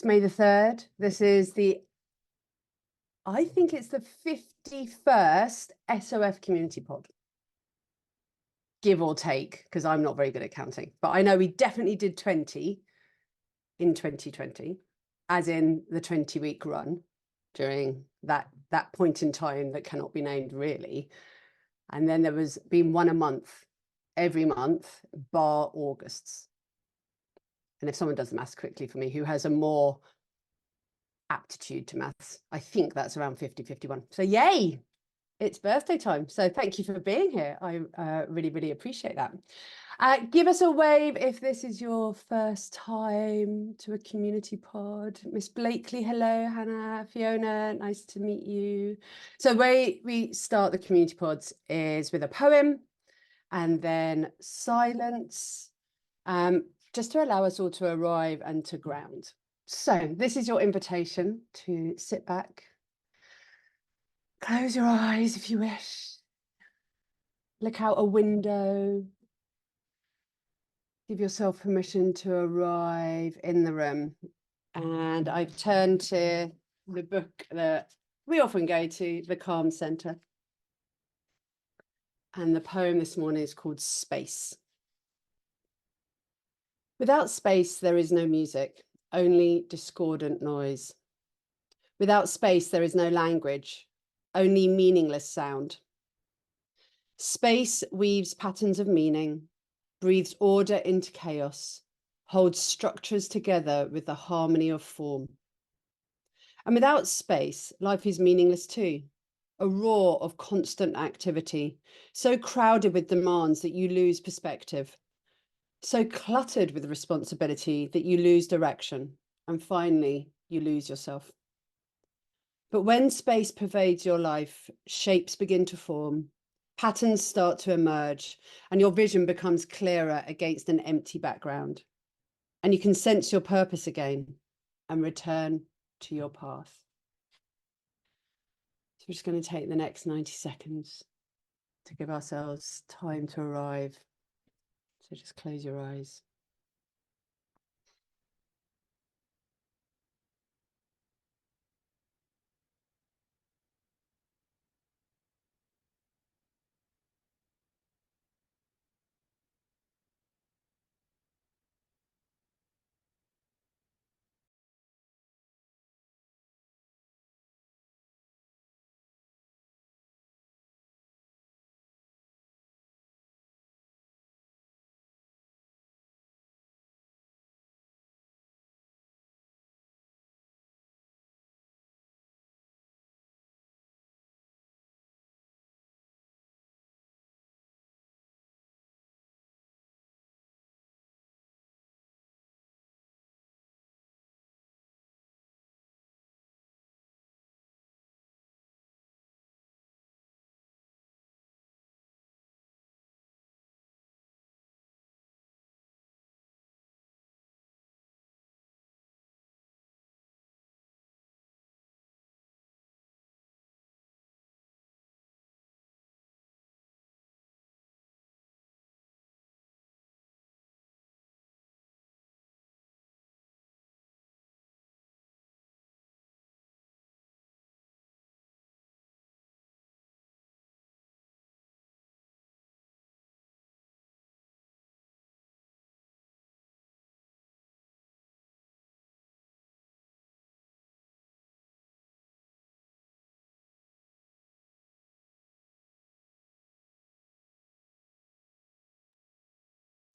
It's May the 3rd. This is I think it's the 51st SOF Community Pod. Give or take, because I'm not very good at counting. But I know we definitely did 20 in 2020, as in the 20-week run during that point in time that cannot be named, really. And then there was been one a month, every month, bar August's. And if someone does the maths quickly for me, who has a more aptitude to maths, I think that's around 50, 51. So yay, it's birthday time. So thank you for being here. I really, really appreciate that. Give us a wave if this is your first time to a community pod. Miss Blakely, hello. Hannah, Fiona, nice to meet you. So the way we start the community pods is with a poem and then silence, just to allow us all to arrive and to ground. So this is your invitation to sit back, close your eyes if you wish, look out a window, give yourself permission to arrive in the room. And I've turned to the book that we often go to, The Calm Center. And the poem this morning is called Space. Without space, there is no music, only discordant noise. Without space, there is no language, only meaningless sound. Space weaves patterns of meaning, breathes order into chaos, holds structures together with the harmony of form. And without space, life is meaningless too, a roar of constant activity, so crowded with demands that you lose perspective, so cluttered with responsibility that you lose direction, and finally, you lose yourself. But when space pervades your life, shapes begin to form, patterns start to emerge, and your vision becomes clearer against an empty background. And you can sense your purpose again and return to your path. So we're just going to take the next 90 seconds to give ourselves time to arrive. So just close your eyes.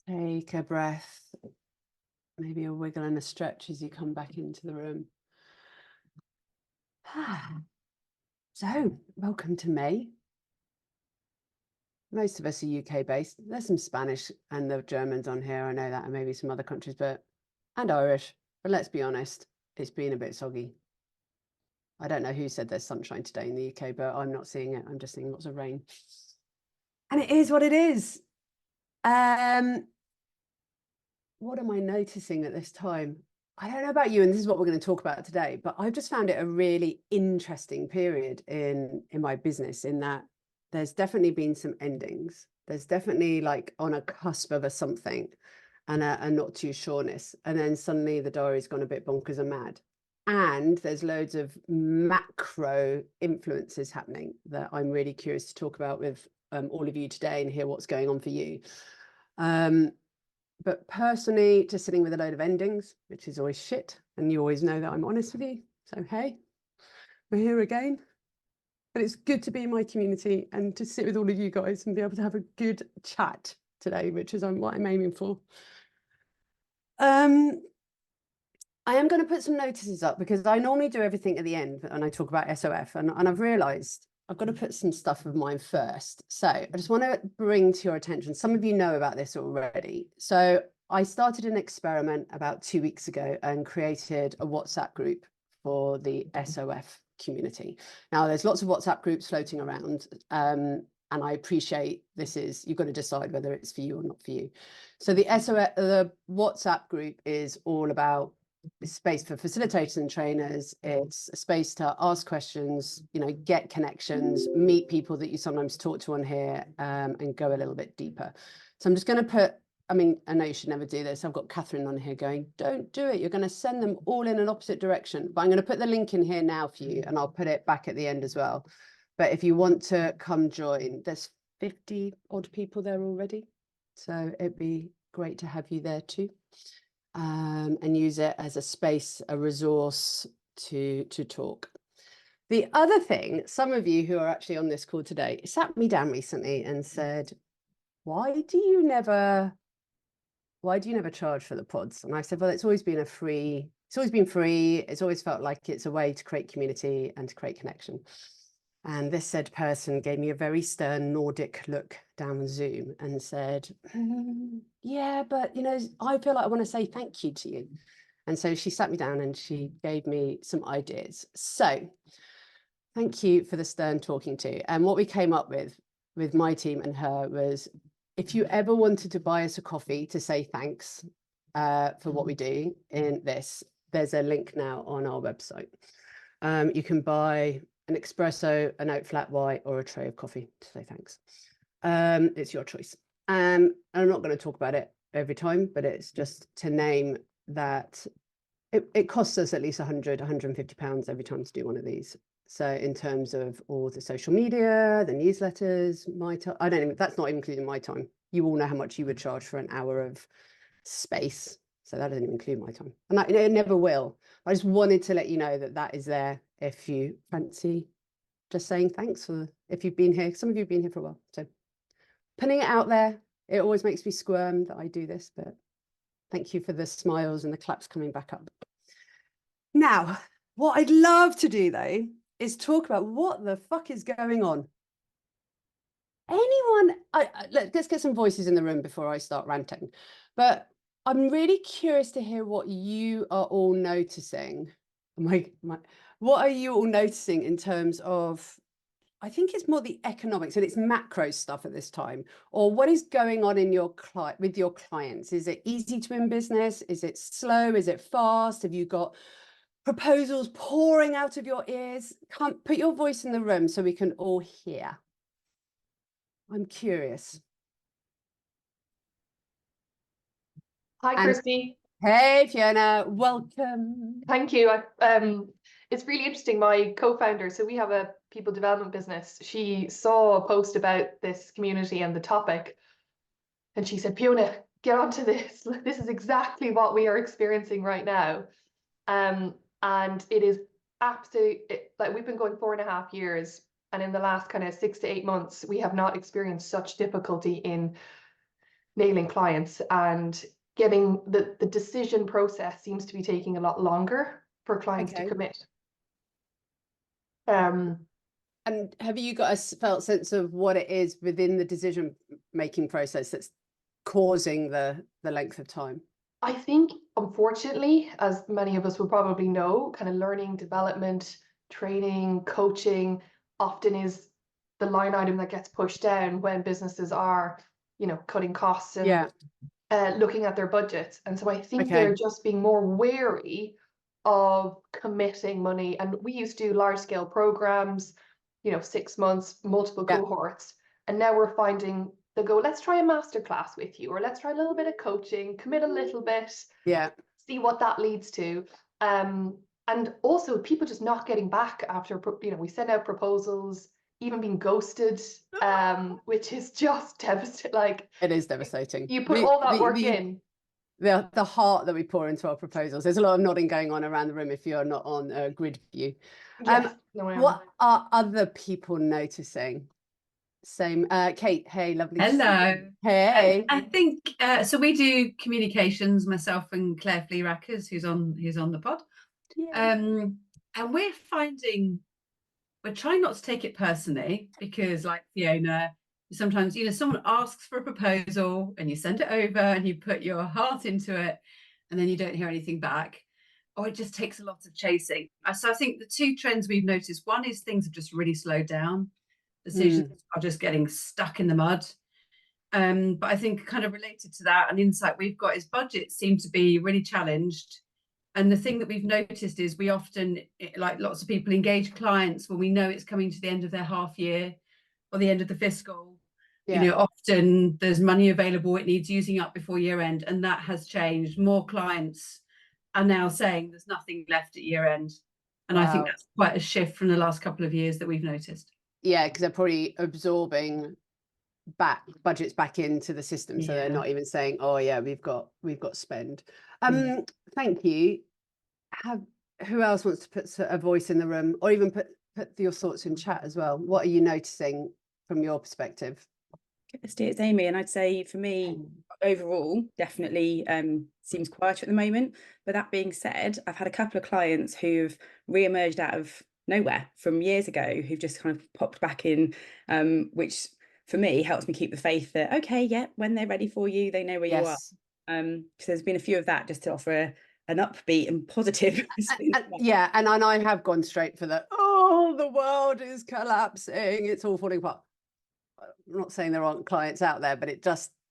Take a breath, maybe a wiggle and a stretch as you come back into the room. So, welcome to May. Most of us are UK based. There's some Spanish and the Germans on here, I know that, and maybe some other countries, and Irish. But let's be honest, it's been a bit soggy. I don't know who said there's sunshine today in the UK, but I'm not seeing it. I'm just seeing lots of rain. And it is what it is. What am I noticing at this time? I don't know about you, and this is what we're going to talk about today, but I've just found it a really interesting period in my business, in that there's definitely been some endings. There's definitely like on a cusp of a something. and a not too sureness. And then suddenly the diary's gone a bit bonkers and mad. And there's loads of macro influences happening that I'm really curious to talk about with all of you today and hear what's going on for you. But personally, just sitting with a load of endings, which is always shit. And you always know that I'm honest with you. So, hey, we're here again. But it's good to be in my community and to sit with all of you guys and be able to have a good chat today, which is what I'm aiming for. I am going to put some notices up because I normally do everything at the end and I talk about SOF, and I've realized I've got to put some stuff of mine first. So I just want to bring to your attention, some of you know about this already. So I started an experiment about 2 weeks ago and created a WhatsApp group for the SOF community. Now there's lots of WhatsApp groups floating around, and I appreciate you've got to decide whether it's for you or not for you. So the WhatsApp group is all about space for facilitators and trainers. It's a space to ask questions, get connections, meet people that you sometimes talk to on here, and go a little bit deeper. So I'm just going to put, I know you should never do this. I've got Catherine on here going, don't do it. You're going to send them all in an opposite direction. But I'm going to put the link in here now for you, and I'll put it back at the end as well. But if you want to come join, there's 50 odd people there already. So it'd be great to have you there too. And use it as a space, a resource to talk. The other thing, some of you who are actually on this call today sat me down recently and said, why do you never charge for the pods? And I said, well, it's always been free. It's always felt like it's a way to create community and to create connection. And this said person gave me a very stern Nordic look down Zoom and said, yeah, but I feel like I want to say thank you to you. And so she sat me down and she gave me some ideas. So thank you for the stern talking to. And what we came up with my team and her was, if you ever wanted to buy us a coffee to say thanks for what we do in this, there's a link now on our website. You can buy an espresso, an oat flat white, or a tray of coffee to say thanks. It's your choice. And I'm not going to talk about it every time, but it's just to name that it costs us at least 100, 150 pounds every time to do one of these. So in terms of all the social media, the newsletters, my time, that's not including my time. You all know how much you would charge for an hour of space. So that doesn't include my time. And it never will. I just wanted to let you know that is there if you fancy just saying thanks for, if you've been here. Some of you have been here for a while. So putting it out there, it always makes me squirm that I do this, but thank you for the smiles and the claps coming back up. Now, what I'd love to do though, is talk about what the fuck is going on. Anyone, let's get some voices in the room before I start ranting, but I'm really curious to hear what you are all noticing. What are you all noticing in terms of, I think it's more the economics and it's macro stuff at this time, or what is going on in with your clients? Is it easy to win business? Is it slow? Is it fast? Have you got proposals pouring out of your ears? Put your voice in the room so we can all hear. I'm curious. Hi, Kirsty. Hey, Fiona, welcome. Thank you. It's really interesting. My co-founder, so we have a people development business. She saw a post about this community and the topic, and she said, Fiona, get onto this. This is exactly what we are experiencing right now. And it is absolutely, like, we've been going 4.5 years, and in the last kind of 6 to 8 months, we have not experienced such difficulty in nailing clients, and getting the decision process seems to be taking a lot longer for clients to commit. And have you got a felt sense of what it is within the decision making process that's causing the length of time? I think, unfortunately, as many of us will probably know, kind of learning, development, training, coaching often is the line item that gets pushed down when businesses are, cutting costs and looking at their budgets. And so I think they're just being more wary of committing money. And we used to do large scale programs, 6 months, multiple cohorts. And now we're finding they'll go, let's try a masterclass with you, or let's try a little bit of coaching, commit a little bit, see what that leads to. And also people just not getting back after, we send out proposals, even being ghosted, which is just devastating. Like, it is devastating. You put all that work in. The heart that we pour into our proposals. There's a lot of nodding going on around the room if you're not on a grid view. Yes, what are other people noticing? Same. Kate, hey, lovely. Hello. Hey. I think so. We do communications, myself and Claire Fleerackers, who's on the pod. Yeah. And we're trying not to take it personally, because like Fiona, sometimes someone asks for a proposal and you send it over and you put your heart into it and then you don't hear anything back, or it just takes a lot of chasing. So I think the two trends we've noticed, one is things have just really slowed down. Decisions are just getting stuck in the mud. But I think kind of related to that, an insight we've got is budgets seem to be really challenged. And the thing that we've noticed is we often, like lots of people, engage clients when we know it's coming to the end of their half year or the end of the fiscal. Often there's money available, it needs using up before year end, and that has changed. More clients are now saying there's nothing left at year end. And I think that's quite a shift from the last couple of years that we've noticed. Yeah, because they're probably absorbing budgets back into the system, so they're not even saying, oh yeah, we've got spend. Thank you. Who else wants to put a voice in the room, or even put your thoughts in chat as well? What are you noticing from your perspective? It's Amy, and I'd say for me overall definitely seems quieter at the moment. But that being said, I've had a couple of clients who've re-emerged out of nowhere from years ago, who've just kind of popped back in, which for me helps me keep the faith that when they're ready for you, they know where you are. So there's been a few of that, just to offer an upbeat and positive and I have gone straight for the the world is collapsing, it's all falling apart. I'm not saying there aren't clients out there, but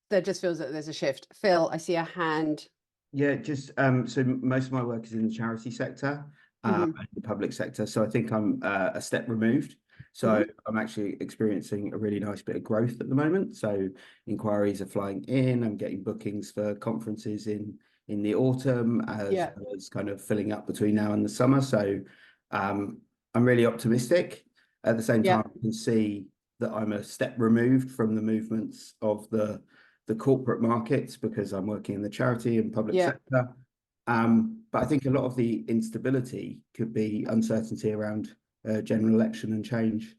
there just feels that there's a shift. Phil, I see a hand. Yeah, just so most of my work is in the charity sector and the public sector, so I think I'm a step removed. So I'm actually experiencing a really nice bit of growth at the moment. So inquiries are flying in. I'm getting bookings for conferences in the autumn, as well as kind of filling up between now and the summer. So I'm really optimistic. At the same time, I can see that I'm a step removed from the movements of the corporate markets, because I'm working in the charity and public sector. But I think a lot of the instability could be uncertainty around general election and change.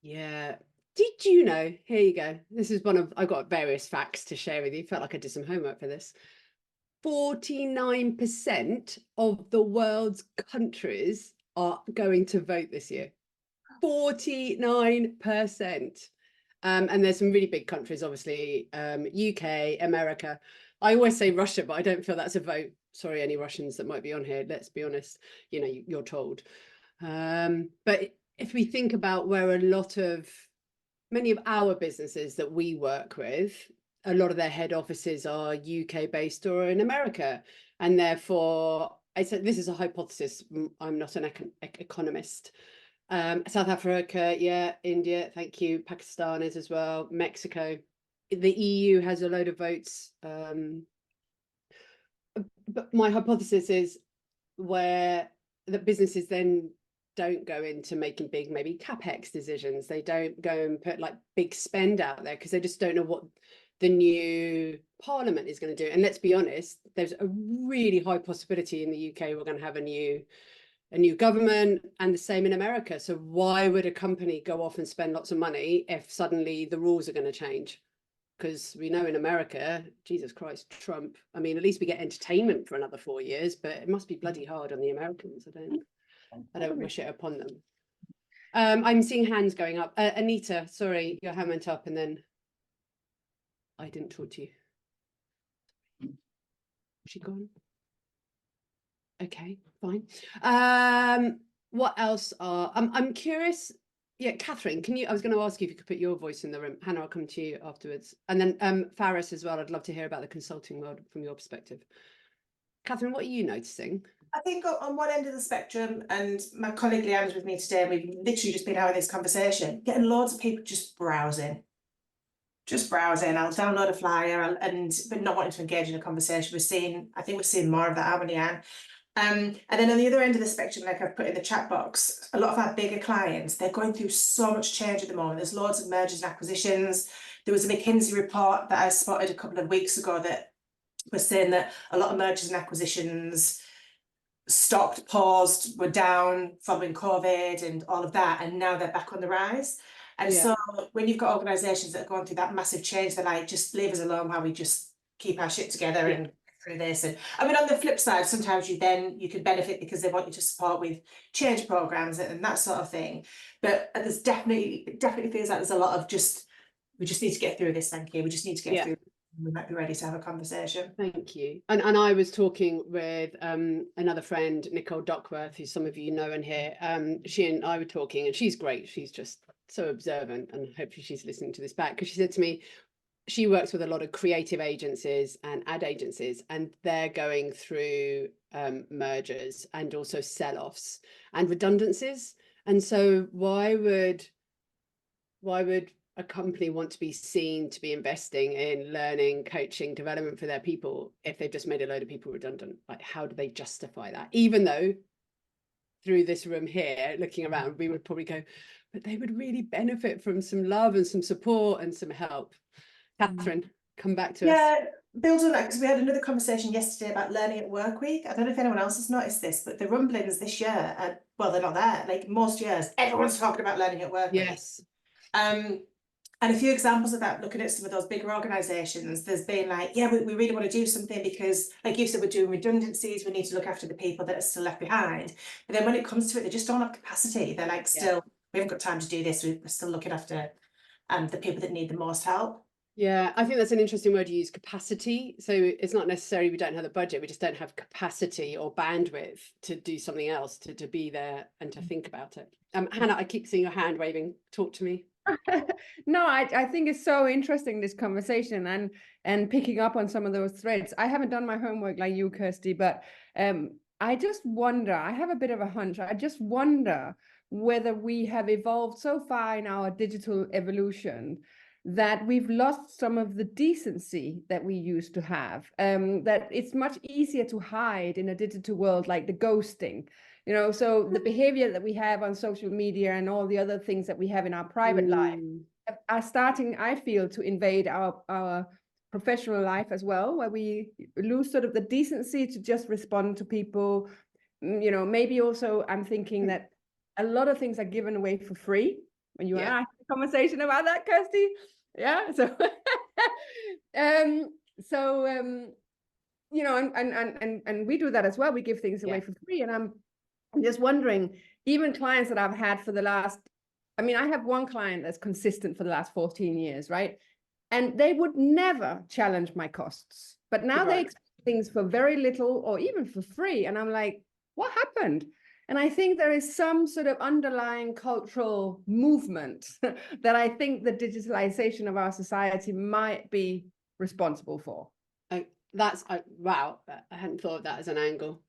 Yeah. Did you know, here you go, this is I've got various facts to share with you. Felt like I did some homework for this. 49% of the world's countries are going to vote this year. 49%. And there's some really big countries, obviously, UK, America. I always say Russia, but I don't feel that's a vote. Sorry, any Russians that might be on here, let's be honest, you're told. But if we think about where many of our businesses that we work with, a lot of their head offices are UK based or in America. And therefore, this is a hypothesis. I'm not an economist. South Africa, India, thank you. Pakistan is as well. Mexico. The EU has a load of votes. But my hypothesis is where the businesses then don't go into making big, maybe CapEx decisions. They don't go and put like big spend out there because they just don't know what the new parliament is going to do. And let's be honest, there's a really high possibility in the UK we're going to have a new government, and the same in America. So why would a company go off and spend lots of money if suddenly the rules are going to change? Because we know in America, Jesus Christ, Trump, I mean, at least we get entertainment for another 4 years, but it must be bloody hard on the Americans. I don't wish it upon them. I'm seeing hands going up. Anita, sorry, your hand went up and then I didn't talk to you. Is she gone? Okay, fine. What else I'm curious. Yeah, Catherine, I was going to ask you if you could put your voice in the room. Hannah, I'll come to you afterwards. And then Faris as well. I'd love to hear about the consulting world from your perspective. Catherine, what are you noticing? I think on one end of the spectrum, and my colleague Leanne's with me today, we've literally just been having this conversation, getting loads of people just browsing. just browsing, I'll download a flyer but not wanting to engage in a conversation. I think we're seeing more of that, aren't we, Anne? And then on the other end of the spectrum, like I've put in the chat box, a lot of our bigger clients, they're going through so much change at the moment. There's loads of mergers and acquisitions. There was a McKinsey report that I spotted a couple of weeks ago that was saying that a lot of mergers and acquisitions stopped, paused, were down following COVID and all of that, and now they're back on the rise. And so when you've got organisations that are going through that massive change, they're like, just leave us alone while we just keep our shit together and through this. And I mean, on the flip side, sometimes you could benefit because they want you to support with change programs and that sort of thing. But there's it definitely feels like there's a lot of we just need to get through this, thank you. We just need to get through. We might be ready to have a conversation. Thank you. And I was talking with another friend, Nicole Duckworth, who some of you know and hear. She and I were talking, and she's great. She's just so observant, and hopefully she's listening to this back, because she said to me, she works with a lot of creative agencies and ad agencies, and they're going through mergers and also sell-offs and redundancies. And so why would a company want to be seen to be investing in learning, coaching, development for their people if they've just made a load of people redundant? Like, how do they justify that? Even though through this room here, looking around, we would probably go, but they would really benefit from some love and some support and some help. Catherine, come back to us. Yeah, build on that, because we had another conversation yesterday about Learning at Work Week. I don't know if anyone else has noticed this, but the rumblings this year, well, they're not there. Like most years, everyone's talking about Learning at Work Week. Yes. And a few examples of that, looking at some of those bigger organisations, there's been like, yeah, we really want to do something because, like you said, we're doing redundancies, we need to look after the people that are still left behind. But then when it comes to it, they just don't have capacity. They're like, still, we haven't got time to do this. We're still looking after the people that need the most help. Yeah, I think that's an interesting word to use, capacity. So it's not necessarily we don't have the budget, we just don't have capacity or bandwidth to do something else, to be there and to think about it. Hannah, I keep seeing your hand waving. Talk to me. No, I think it's so interesting, this conversation, and picking up on some of those threads. I haven't done my homework like you, Kirsty, but I just wonder, I have a bit of a hunch. I just wonder whether we have evolved so far in our digital evolution that we've lost some of the decency that we used to have, that it's much easier to hide in a digital world, like the ghosting. You know, so the behavior that we have on social media and all the other things that we have in our private life are starting, I feel, to invade our professional life as well, where we lose sort of the decency to just respond to people. You know, maybe also I'm thinking that a lot of things are given away for free. When you and I had a conversation about that, Kirsty. Yeah. So, you know, and we do that as well. We give things away for free. And I'm just wondering, even clients that I've had for the last, I mean, I have one client that's consistent for the last 14 years, right? And they would never challenge my costs. But now they expect things for very little or even for free. And I'm like, what happened? And I think there is some sort of underlying cultural movement that I think the digitalization of our society might be responsible for. That's wow, I hadn't thought of that as an angle.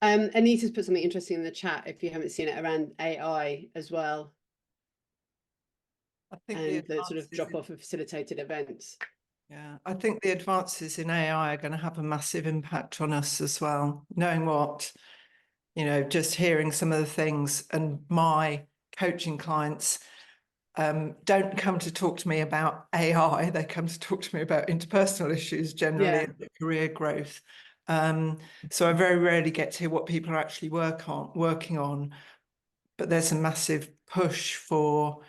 Anita's put something interesting in the chat, if you haven't seen it, around AI as well. I think and the sort of drop off of facilitated events. Yeah, I think the advances in AI are going to have a massive impact on us as well. Knowing what, you know, just hearing some of the things, and my coaching clients don't come to talk to me about AI, they come to talk to me about interpersonal issues generally, and career growth. So I very rarely get to hear what people are actually working on, but there's a massive push for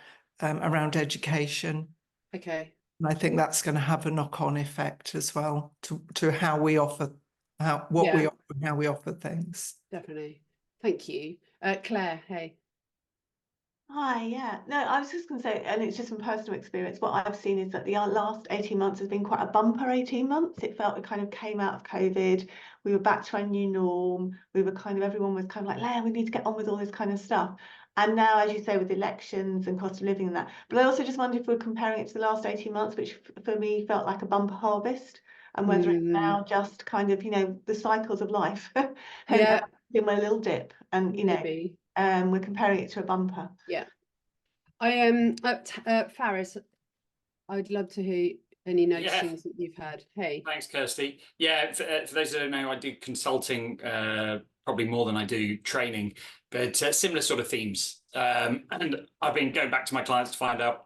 around education. Okay. And I think that's going to have a knock-on effect as well to how we offer, we offer, and how we offer things. Definitely. Thank you. Claire, hey. Hi, yeah. No, I was just going to say, and it's just from personal experience, what I've seen is that the last 18 months has been quite a bumper 18 months. It felt we kind of came out of COVID. We were back to our new norm. We were kind of, everyone was kind of like, we need to get on with all this kind of stuff. And now, as you say, with elections and cost of living and that. But I also just wondered if we're comparing it to the last 18 months, which for me felt like a bumper harvest, and whether it's now just kind of, you know, the cycles of life. And in my little dip, and you know, we're comparing it to a bumper. Yeah. I Faris, I'd love to hear any Yeah. noticings that you've had. Hey. Thanks, Kirsty. Yeah, for those that don't know, I do consulting probably more than I do training, but similar sort of themes. And I've been going back to my clients to find out,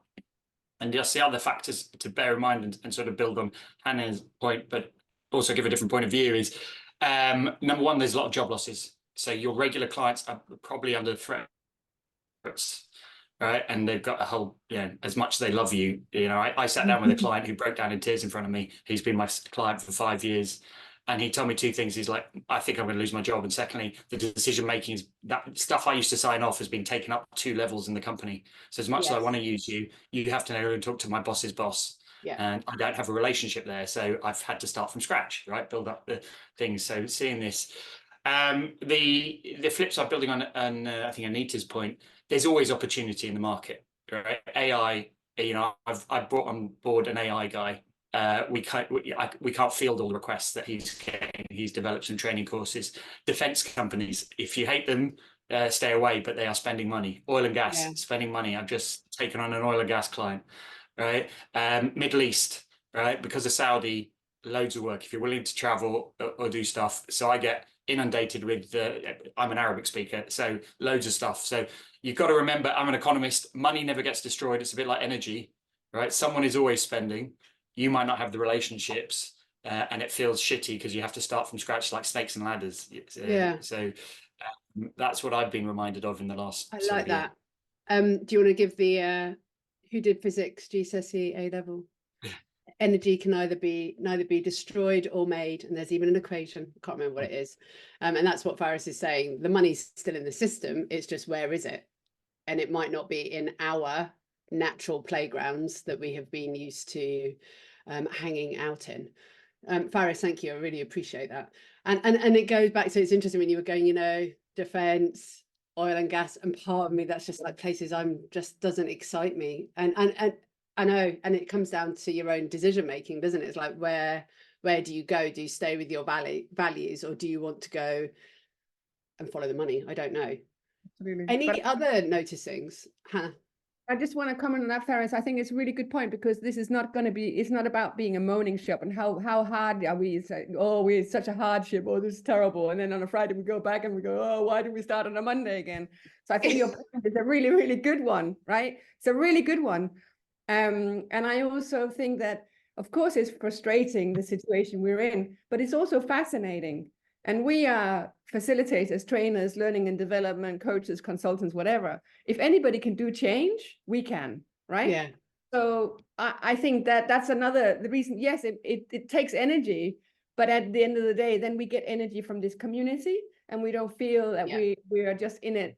and just the other factors to bear in mind and sort of build on Hannah's point, but also give a different point of view is, number one, there's a lot of job losses. So your regular clients are probably under threat, right? And they've got a whole, as much as they love you, I sat down with a client who broke down in tears in front of me. He's been my client for 5 years. And he told me two things. He's like, I think I'm going to lose my job. And secondly, the decision making is that stuff I used to sign off has been taken up 2 levels in the company. So as much as I want to use you, you have to know and talk to my boss's boss. Yeah. And I don't have a relationship there. So I've had to start from scratch, right? Build up the things. So seeing this, the flip side, building on I think Anita's point, there's always opportunity in the market, right? AI, I've brought on board an AI guy. We can't field all the requests that he's getting. He's developed some training courses. Defense companies, if you hate them, stay away, but they are spending money. Oil and gas, spending money. I've just taken on an oil and gas client, right? Middle East, right? Because of Saudi, loads of work if you're willing to travel or do stuff. So I get inundated with, I'm an Arabic speaker, so loads of stuff. So you've got to remember, I'm an economist. Money never gets destroyed. It's a bit like energy, right? Someone is always spending. You might not have the relationships, and it feels shitty because you have to start from scratch like snakes and ladders. So that's what I've been reminded of in the last. I like that. Do you want to give the who did physics, GCSE, A level? Energy can neither be destroyed or made, and there's even an equation. I can't remember what it is, and that's what Faris is saying. The money's still in the system. It's just where is it? And it might not be in our natural playgrounds that we have been used to hanging out in. Faris, thank you. I really appreciate that. And it goes back to, it's interesting when you were going, defense, oil and gas, and part of me that's just like places just doesn't excite me. And I know, and it comes down to your own decision making, doesn't it? It's like where do you go? Do you stay with your values, or do you want to go and follow the money? I don't know. Absolutely. Any other noticings, Hannah? I just want to comment on that, Faris. I think it's a really good point, because this is not going to be, it's not about being a moaning shop and how hard are we? We're such a hardship. Oh, this is terrible. And then on a Friday we go back and we go, oh, why did we start on a Monday again? So I think your point is a really, really good one, right? It's a really good one. And I also think that, of course, it's frustrating, the situation we're in, but it's also fascinating. And we are facilitators, trainers, learning and development, coaches, consultants, whatever. If anybody can do change, we can, right? Yeah. So I think that's the reason. Yes, it takes energy, but at the end of the day, then we get energy from this community, and we don't feel that we are just in it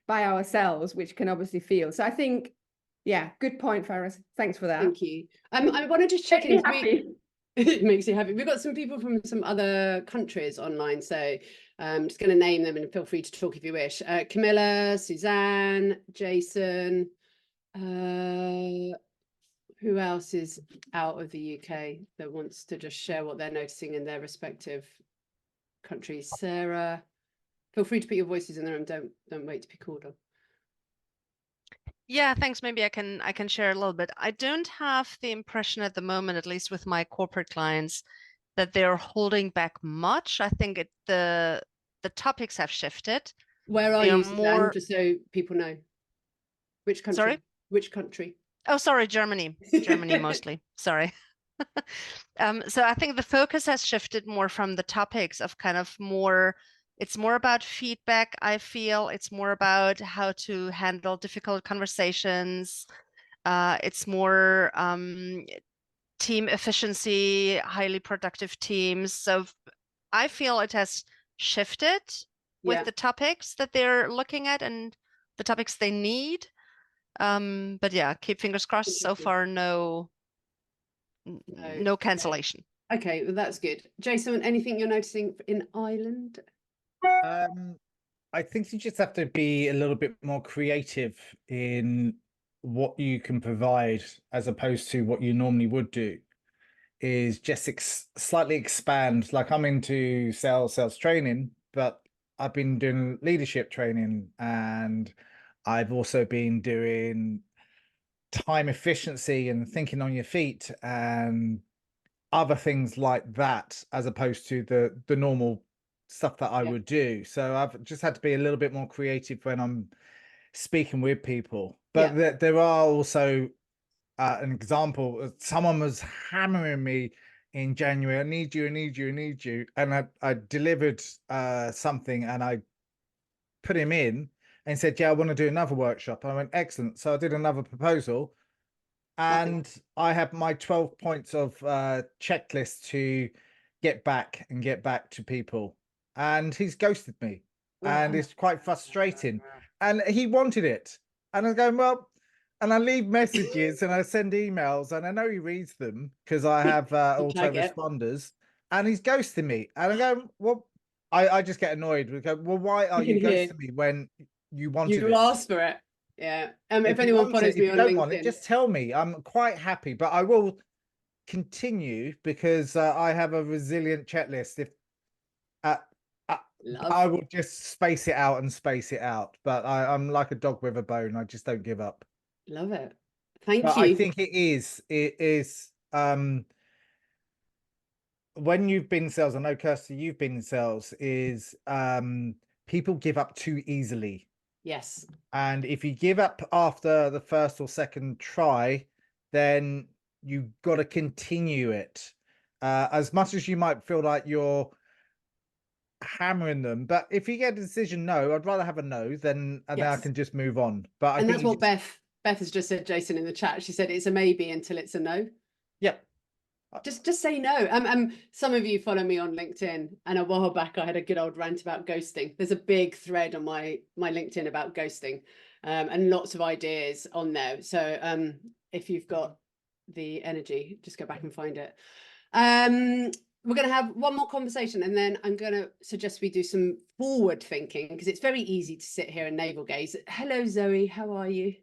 by ourselves, which can obviously feel. So I think, yeah, good point, Faris. Thanks for that. Thank you. I want to just check in. It makes you happy. We've got some people from some other countries online, so I'm just going to name them and feel free to talk if you wish. Camilla, Suzanne, Jason, who else is out of the UK that wants to just share what they're noticing in their respective countries? Sarah, feel free to put your voices in there and don't wait to be called on. Yeah, thanks. Maybe I can share a little bit. I don't have the impression at the moment, at least with my corporate clients, that they're holding back much. I think the topics have shifted. Where are you, Suzanne, just so people know? Which country? Sorry? Which country? Oh, sorry, Germany. Germany mostly. Sorry. So I think the focus has shifted more from the topics of kind of more. It's more about feedback, I feel. It's more about how to handle difficult conversations. It's more team efficiency, highly productive teams. So I feel it has shifted with the topics that they're looking at and the topics they need. But yeah, keep fingers crossed. So far, no cancellation. Okay, well, that's good. Jason, anything you're noticing in Ireland? I think you just have to be a little bit more creative in what you can provide as opposed to what you normally would do. Is just slightly expand. Like, I'm into sales training, but I've been doing leadership training, and I've also been doing time efficiency and thinking on your feet and other things like that, as opposed to the normal stuff that I would do. So I've just had to be a little bit more creative when I'm speaking with people. But there are also an example. Someone was hammering me in January. I need you, I need you, I need you. And I delivered something, and I put him in and said, yeah, I want to do another workshop. I went, excellent. So I did another proposal, and I have my 12 points of checklist to get back to people. And he's ghosted me. And it's quite frustrating. And he wanted it. And I'm going, well, and I leave messages and I send emails, and I know he reads them because I have autoresponders, and he's ghosting me. And I go, well, I just get annoyed. We go, well, why are you ghosting me when you wanted it? You asked for it. Yeah. If anyone follows me on LinkedIn, want it, just tell me. I'm quite happy, but I will continue because I have a resilient checklist. If I will just space it out, but I'm like a dog with a bone. I just don't give up. Love it. Thank But you. I think it is when you've been in sales, I know Kirsty, you've been in sales, is people give up too easily. Yes. And if you give up after the first or second try, then you've got to continue it. As much as you might feel like you're hammering them, but if you get a decision no, I'd rather have a no than and then I can just move on. But and that's what Beth has just said, Jason, in the chat. She said it's a maybe until it's a no. Yep. Just say no. Some of you follow me on LinkedIn, and a while back I had a good old rant about ghosting. There's a big thread on my LinkedIn about ghosting, and lots of ideas on there. So if you've got the energy, just go back and find it. We're going to have one more conversation, and then I'm going to suggest we do some forward thinking, because it's very easy to sit here and navel gaze. Hello, Zoe. How are you?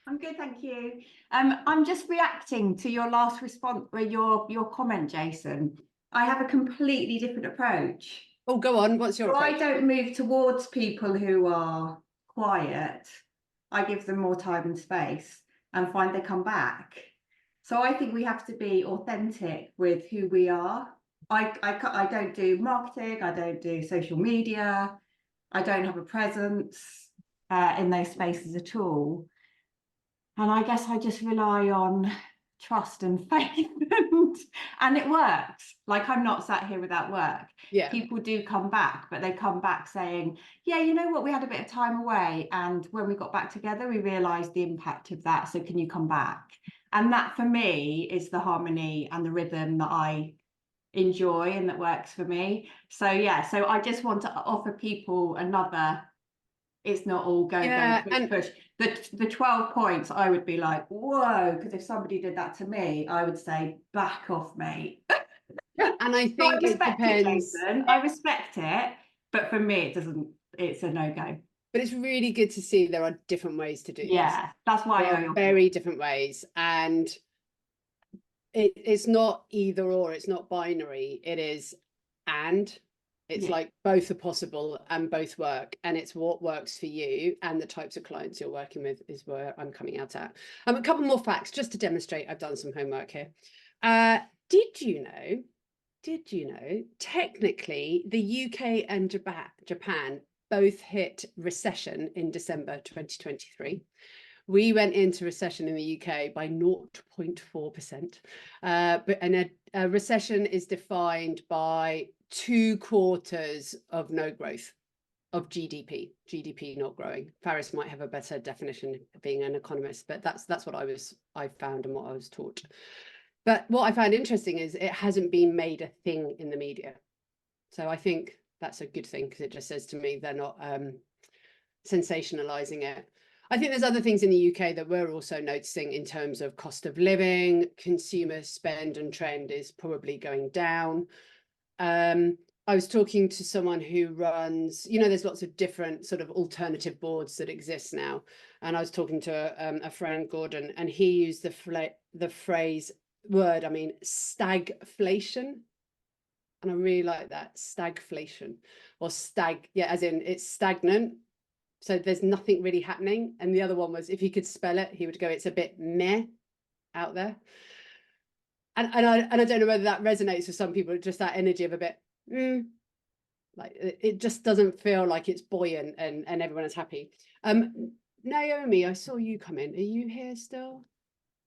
I'm good, thank you. I'm just reacting to your last response, your comment, Jason. I have a completely different approach. Oh, go on. What's your approach? I don't move towards people who are quiet. I give them more time and space and find they come back. So I think we have to be authentic with who we are. I don't do marketing. I don't do social media. I don't have a presence in those spaces at all. And I guess I just rely on trust and faith, and it works. Like, I'm not sat here without work. Yeah. People do come back, but they come back saying, yeah, you know what, we had a bit of time away, and when we got back together, we realized the impact of that. So can you come back? And that for me is the harmony and the rhythm that I enjoy and that works for me. So yeah, so I just want to offer people another. It's not all go, push. The 12 points, I would be like, whoa, because if somebody did that to me, I would say, back off, mate. And I think it depends. I respect it, but for me, it's a no-go. But it's really good to see there are different ways to do this. Yeah, that's why there are very different ways. And it's not either or, it's not binary. It is and. It's like both are possible and both work, and it's what works for you and the types of clients you're working with is where I'm coming out at. A couple more facts just to demonstrate I've done some homework here. Did you know technically the UK and Japan both hit recession in December 2023? We went into recession in the UK by 0.4%. But a recession is defined by 2 quarters of no growth of GDP not growing. Faris might have a better definition being an economist, but that's what I found and what I was taught. But what I found interesting is it hasn't been made a thing in the media. So I think that's a good thing, because it just says to me they're not sensationalizing it. I think there's other things in the UK that we're also noticing in terms of cost of living. Consumer spend and trend is probably going down. I was talking to someone who runs, there's lots of different sort of alternative boards that exist now. And I was talking to a friend, Gordon, and he used the phrase, stagflation. And I really like that, stagflation, or as in it's stagnant. So there's nothing really happening. And the other one was, if he could spell it, he would go, it's a bit meh out there. And I don't know whether that resonates with some people, just that energy of a bit, like it just doesn't feel like it's buoyant and everyone is happy. Naomi, I saw you come in. Are you here still?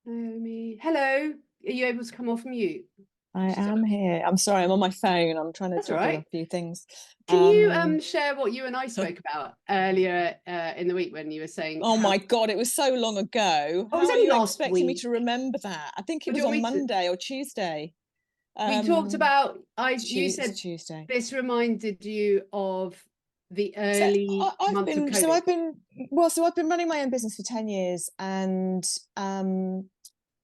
Naomi, hello. Are you able to come off mute? I am here. I'm sorry, I'm on my phone. I'm trying to That's all juggle right. a few things. Can you share what you and I spoke about earlier in the week when you were saying? Oh my God, it was so long ago. Oh, it was How are only you last expecting me week. to remember that? I think it Would was you want on me to- Monday or Tuesday. We talked about, you said Tuesday. this reminded you of the early months of COVID. I've been running my own business for 10 years, and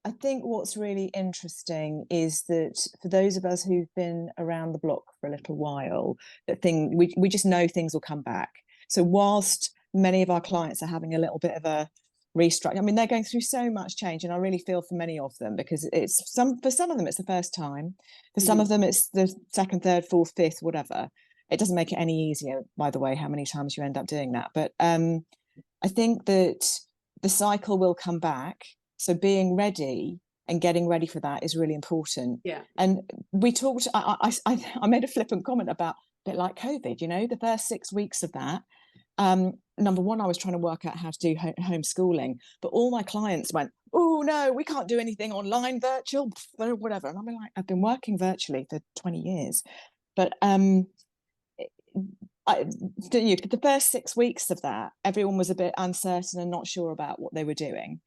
I think what's really interesting is that for those of us who've been around the block for a little while, we just know things will come back. So whilst many of our clients are having a little bit of a restructure, I mean, they're going through so much change, and I really feel for many of them, because for some of them it's the first time, for some of them it's the second, third, fourth, fifth, whatever. It doesn't make it any easier, by the way, how many times you end up doing that. But I think that the cycle will come back. So being ready and getting ready for that is really important. Yeah. And we talked, I made a flippant comment about a bit like COVID, you know, the first 6 weeks of that. Number one, I was trying to work out how to do homeschooling, but all my clients went, oh no, we can't do anything online, virtual, whatever. And I'm like, I've been working virtually for 20 years. But the first 6 weeks of that, everyone was a bit uncertain and not sure about what they were doing.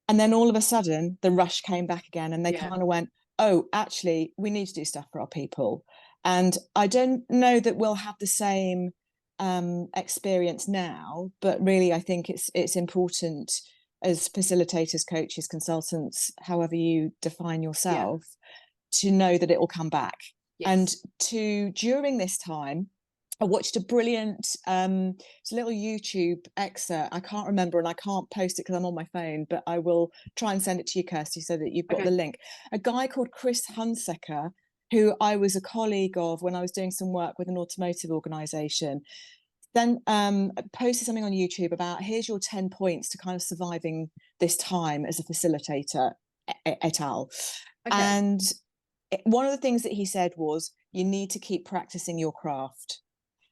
And then all of a sudden, the rush came back again, and they kind of went, oh, actually, we need to do stuff for our people. And I don't know that we'll have the same experience now, but really, I think it's important as facilitators, coaches, consultants, however you define yourself, to know that it will come back. Yes. And during this time, I watched a brilliant, it's a little YouTube excerpt. I can't remember, and I can't post it because I'm on my phone, but I will try and send it to you, Kirsty, so that you've got the link. A guy called Chris Hunsaker, who I was a colleague of when I was doing some work with an automotive organisation, then posted something on YouTube about, here's your 10 points to kind of surviving this time as a facilitator, et al. Okay. And one of the things that he said was, you need to keep practicing your craft.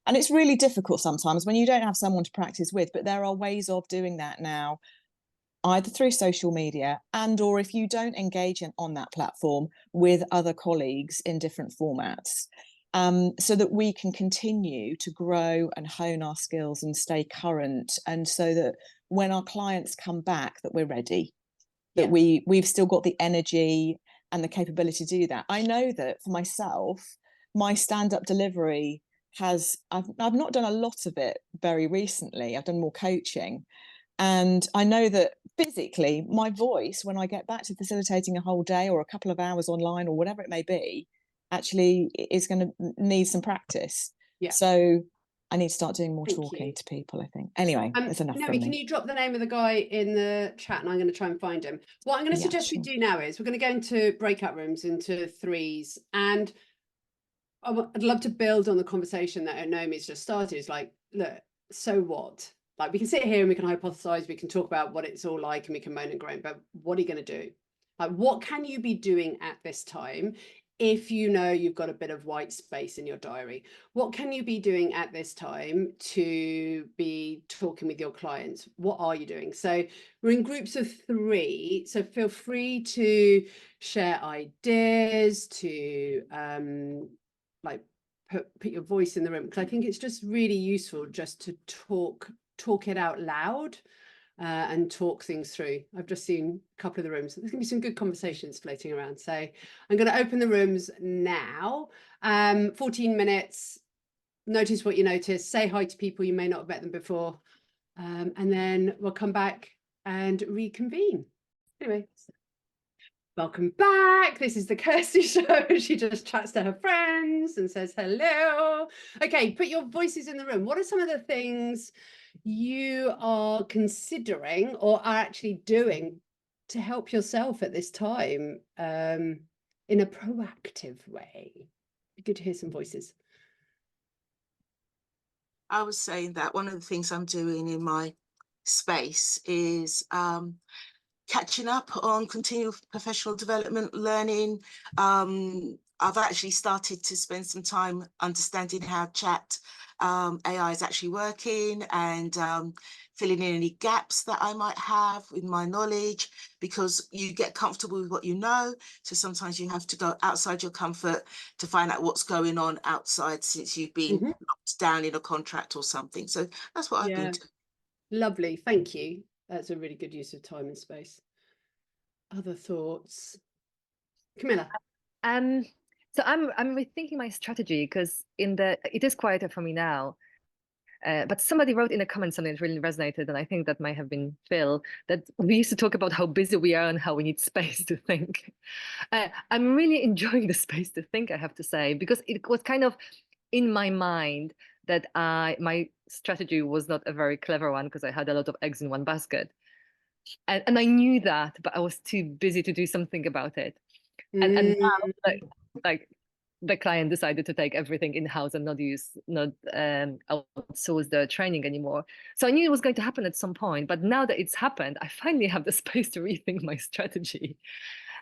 And it's really difficult sometimes when you don't have someone to practice with, but there are ways of doing that now, either through social media or if you don't engage on that platform with other colleagues in different formats, so that we can continue to grow and hone our skills and stay current. And so that when our clients come back, that we're ready, that we've still got the energy and the capability to do that. I know that for myself, my stand-up delivery I've not done a lot of it very recently. I've done more coaching, and I know that physically my voice, when I get back to facilitating a whole day or a couple of hours online or whatever it may be, actually is going to need some practice. So I need to start doing more talking to people, I think. Anyway, that's enough from me. Can you drop the name of the guy in the chat, and I'm going to try and find him. What I'm going to suggest we do now is we're going to go into breakout rooms, into threes, and I'd love to build on the conversation that Naomi's just started. It's like, look, so what? Like, we can sit here and we can hypothesize, we can talk about what it's all like, and we can moan and groan, but what are you going to do? Like, what can you be doing at this time if you know you've got a bit of white space in your diary? What can you be doing at this time to be talking with your clients? What are you doing? So we're in groups of 3, so feel free to share ideas, to like put your voice in the room, because I think it's just really useful just to talk it out loud and talk things through. I've just seen a couple of the rooms. There's gonna be some good conversations floating around. So I'm gonna open the rooms now. 14 minutes, notice what you notice, say hi to people you may not have met them before, and then we'll come back and reconvene. Anyway. Welcome back. This is the Kirsty Show. She just chats to her friends and says hello. Okay, put your voices in the room. What are some of the things you are considering or are actually doing to help yourself at this time in a proactive way? Good to hear some voices. I was saying that one of the things I'm doing in my space is catching up on continual professional development, learning. I've actually started to spend some time understanding how chat AI is actually working, and filling in any gaps that I might have with my knowledge, because you get comfortable with what you know. So sometimes you have to go outside your comfort to find out what's going on outside, since you've been locked down in a contract or something. So that's what I've been doing. Lovely, thank you. That's a really good use of time and space. Other thoughts? Camilla? So I'm rethinking my strategy, because it is quieter for me now. But somebody wrote in the comments something that really resonated, and I think that might have been Phil, that we used to talk about how busy we are and how we need space to think. I'm really enjoying the space to think, I have to say, because it was kind of in my mind that my strategy was not a very clever one, because I had a lot of eggs in one basket. And I knew that, but I was too busy to do something about it. And now, like the client decided to take everything in-house and not outsource the training anymore. So I knew it was going to happen at some point, but now that it's happened, I finally have the space to rethink my strategy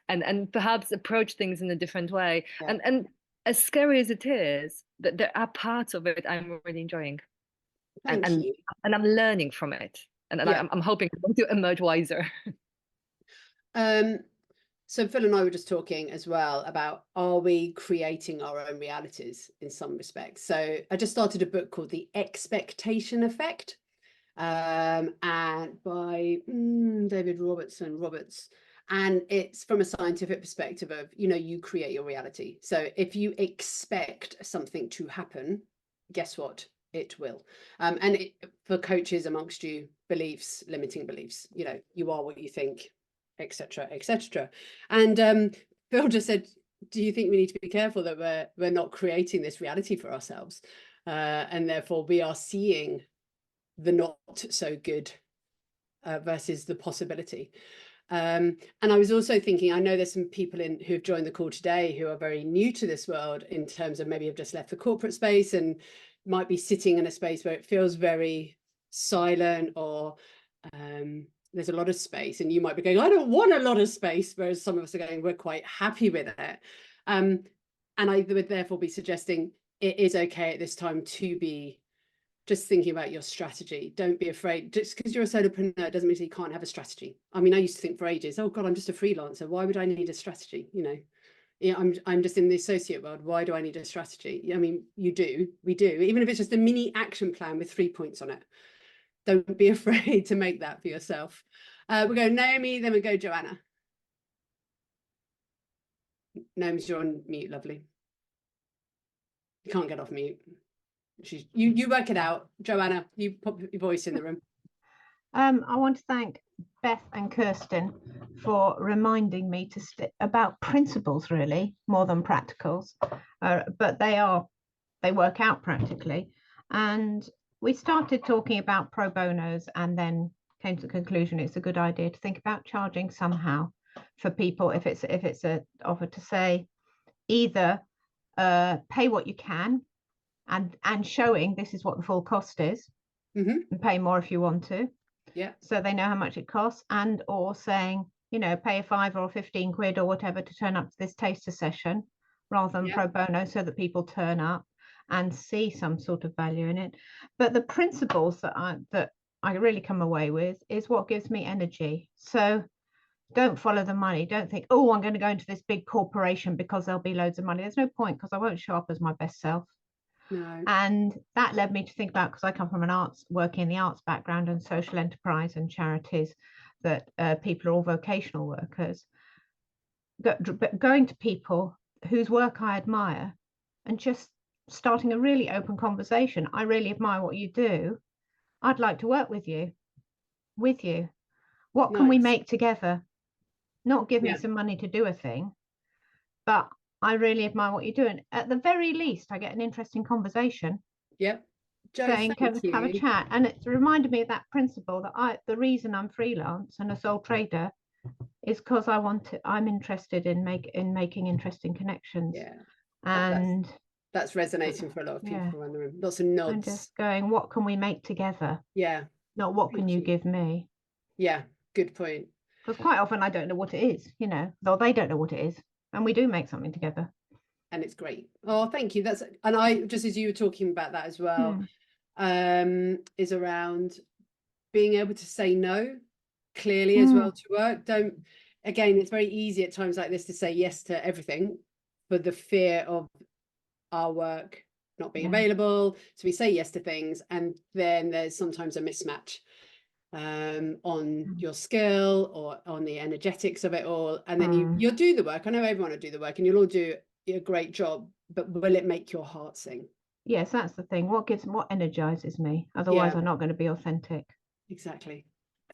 and perhaps approach things in a different way. Yeah. And as scary as it is, that there are parts of it I'm really enjoying. And I'm learning from it. And I'm hoping to emerge wiser. So Phil and I were just talking as well about, are we creating our own realities in some respects? So I just started a book called The Expectation Effect, and by David Roberts, and it's from a scientific perspective of, you create your reality. So if you expect something to happen, guess what? It will. And for coaches amongst you, beliefs, limiting beliefs, you are what you think, etc., etc. And Phil just said, do you think we need to be careful that we're not creating this reality for ourselves, and therefore we are seeing the not so good versus the possibility? And I was also thinking, I know there's some people who've joined the call today who are very new to this world, in terms of maybe have just left the corporate space and might be sitting in a space where it feels very silent, or there's a lot of space, and you might be going, I don't want a lot of space, whereas some of us are going, we're quite happy with it. And I would therefore be suggesting it is okay at this time to be just thinking about your strategy. Don't be afraid. Just because you're a solopreneur doesn't mean you can't have a strategy. I mean, I used to think for ages, oh God, I'm just a freelancer. Why would I need a strategy? I'm just in the associate world. Why do I need a strategy? I mean, we do, even if it's just a mini action plan with 3 points on it. Don't be afraid to make that for yourself. We'll go Naomi, then we go Joanna. Naomi, you're on mute, lovely. You can't get off mute. You work it out. Joanna, you pop your voice in the room. I want to thank Beth and Kirsten for reminding me about principles, really, more than practicals, but they work out practically. And we started talking about pro bonos, and then came to the conclusion it's a good idea to think about charging somehow for people, if it's an offer to say either pay what you can and showing this is what the full cost is, and pay more if you want to, so they know how much it costs, and or saying, pay a 5 or 15 quid or whatever to turn up to this taster session, rather than pro bono, so that people turn up and see some sort of value in it. But the principles that I really come away with is what gives me energy. So don't follow the money. Don't think, oh, I'm going to go into this big corporation because there'll be loads of money. There's no point, because I won't show up as my best self. No. And that led me to think about, because I come from working in the arts background and social enterprise and charities, that people are all vocational workers. Going to people whose work I admire and just starting a really open conversation. I really admire what you do. I'd like to work with you. What can we make together? Not give me some money to do a thing, but I really admire what you do. And at the very least, I get an interesting conversation. Jo, saying, have a chat. And it's reminded me of that principle that the reason I'm freelance and a sole trader is because I'm interested in making interesting connections. And That's resonating for a lot of people Yeah. around the room. Lots of And nods. just going, what can we make together? Yeah. Not what can Thank you you. give me? Yeah. Good point. Because quite often I don't know what it is, you know, though they don't know what it is. And we do make something together. And it's great. Oh, thank you. And I, just as you were talking about that as well, is around being able to say no clearly as well to work. Again, it's very easy at times like this to say yes to everything for the fear of our work not being available. So we say yes to things, and then there's sometimes a mismatch on your skill or on the energetics of it all. And then you'll do the work. I know everyone will do the work and you'll all do a great job, but will it make your heart sing? Yes, that's the thing. What energizes me? Otherwise, I'm not going to be authentic. Exactly.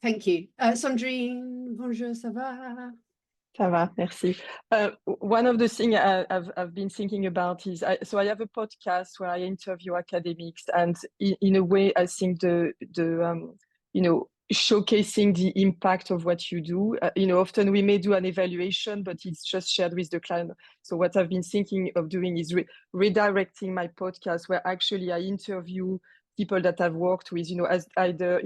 Thank you. Sandrine, bonjour, ça va? Ça va, merci. One of the things I've been thinking about is, so I have a podcast where I interview academics, and in a way, I think the showcasing the impact of what you do. Often we may do an evaluation, but it's just shared with the client. So what I've been thinking of doing is redirecting my podcast, where actually I interview people that I've worked with, as either,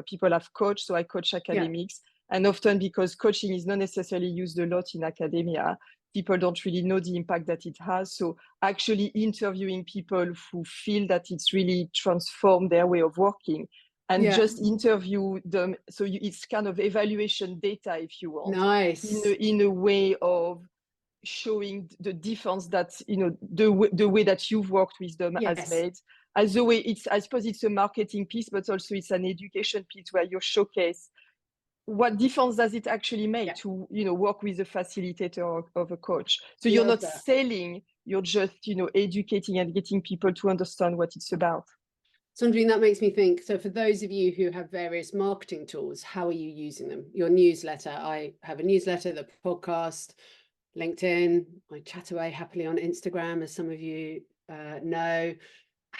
people I've coached. So I coach academics. And often, because coaching is not necessarily used a lot in academia, people don't really know the impact that it has. So actually interviewing people who feel that it's really transformed their way of working, and just interview them. So it's kind of evaluation data, if you want. Nice. In a way of showing the difference that, the way that you've worked with them has made. As a way, I suppose it's a marketing piece, but also it's an education piece where you showcase what difference does it actually make to, work with a facilitator of a coach. So you're not selling, you're just, educating and getting people to understand what it's about. Sandrine, that makes me think, so for those of you who have various marketing tools, how are you using them? Your newsletter, I have a newsletter, the podcast, LinkedIn, I chat away happily on Instagram, as some of you know.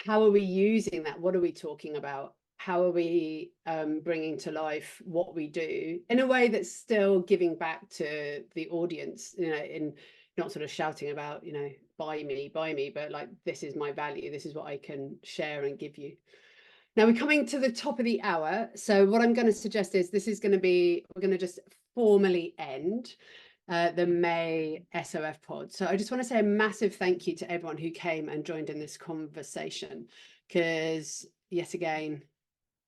How are we using that? What are we talking about? How are we bringing to life what we do in a way that's still giving back to the audience, in not sort of shouting about, buy me, but like, this is my value. This is what I can share and give you. Now we're coming to the top of the hour. So what I'm going to suggest is we're going to just formally end the May SOF pod. So I just want to say a massive thank you to everyone who came and joined in this conversation, because yet again,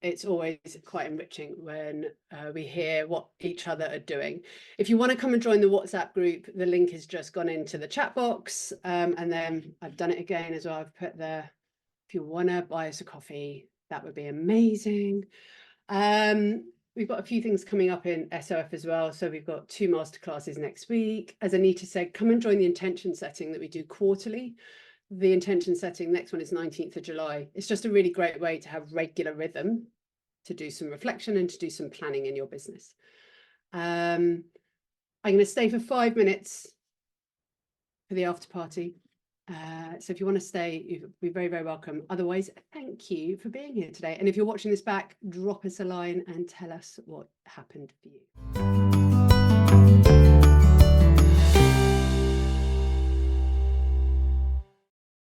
it's always quite enriching when we hear what each other are doing. If you want to come and join the WhatsApp group, the link has just gone into the chat box. And then I've done it again as well. I've put there, if you want to buy us a coffee, that would be amazing. We've got a few things coming up in SOF as well. So we've got 2 masterclasses next week. As Anita said, come and join the intention setting that we do quarterly. The intention setting, next one is 19th of July. It's just a really great way to have regular rhythm, to do some reflection and to do some planning in your business. I'm going to stay for 5 minutes for the after party. So if you want to stay, you'll be very, very welcome. Otherwise, thank you for being here today. And if you're watching this back, drop us a line and tell us what happened for you.